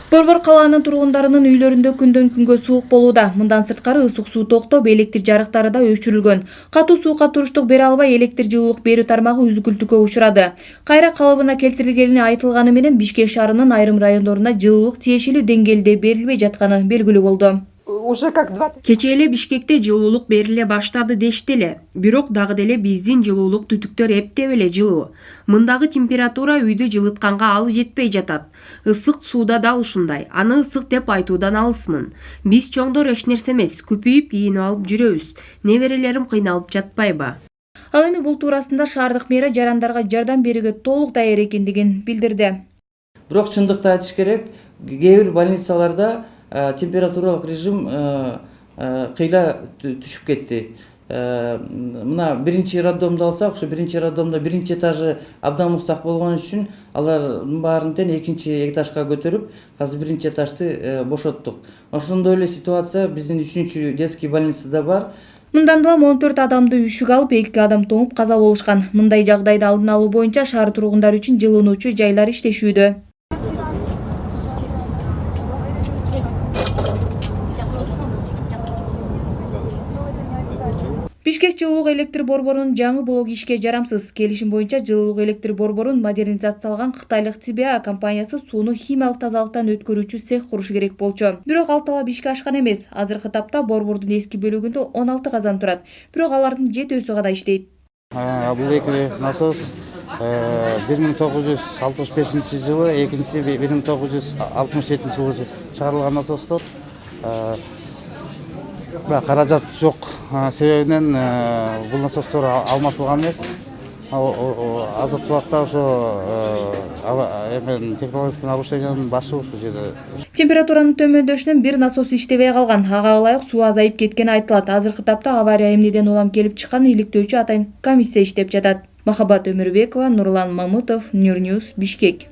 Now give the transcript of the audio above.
Борбор калаанын тургундарынын үйлөрүндө күндөн күнгө суук болууда. Мындан сырткары ысык суу токтоп, электр жарыктары да өчүрүлгөн. Катуу суукка туруштук бере албай, электр жылуулук берүү тармагы үзүкүлтүккө учурады. Кайра калыбына келтирилгени айтылганы менен Бишкек шаарынын айрым райондоруна жылуулук тиешелүү деңгээлде берилбей жатканы белгилүү болду. Кечээ эле Бишкекте жылуулук бериле баштады дешти эле. Бирок дагы деле биздин жылуулук түтүктөр эптеп эле жылуу. Мындагы температура үйдү жылытканга ал жетпей жатат. Ысык сууда да ушундай. Аны ысык деп айтуудан алысмын. Биз чоңдор эч нерсе эмес, күпүйүп кийинип алып жүрөбүз. Неберелерим кыйналып жатпайбы? Ал эми бул туурасында шаардык мэрия жарандарга жардам берүүгө толук даяр экендигин билдирди. Бирок чындыкты айтыш керек, кээ бир больницаларда температуралык режим кыйла түшүп кетти. Мына биринчи роддомду алсак, ошо биринчи роддомдо биринчи этажы абдан муздак болгон үчүн алардын баарын тең экинчи этажга көтөрүп, азыр биринчи этажды бошоттук. Ошондой эле ситуация биздин 3-чү детский больницада бар. Мындан Мындан 14 адамды үшүк алып, 2 адам тоңуп каза болушкан. Мындай жагдайды алдын алуу боюнча шаар тургундары үчүн жылынуучу жайлар иштешүүдө. Бишкек жылуулук электр борборунун жаңы блогу ишке жарамсыз. Келишим боюнча жылуулук электр борборун модернизацияланган кытайлык CBA компаниясы сууну химиялык тазалыктан өткөрүүчү цех курушу керек болчу. Бирок ал талап ишке ашкан эмес. Азыркы тапта борбордун эски бөлүгүндө 16 казан турат. Бирок алардын 7-сү гана иштейт. Бул эки насос 1965 жылы, экинчиси 1967 жылы чыгарылган насостор. Каражат жок себебинен бул насостор алмашылган эмес. Азыркы убакта ошо технологический нарушениянын башы ушул жерде. Температуранын төмөндөшүнөн бир насос иштебей калган. Ага ылайык суу азайып кеткени айтылат. Азыркы тапта авария эмнеден улам келип чыкканын иликтөөчү атайын комиссия иштеп жатат. Махабат Өмүрбекова, Нурлан Мамытов, Нюрньюз, Бишкек.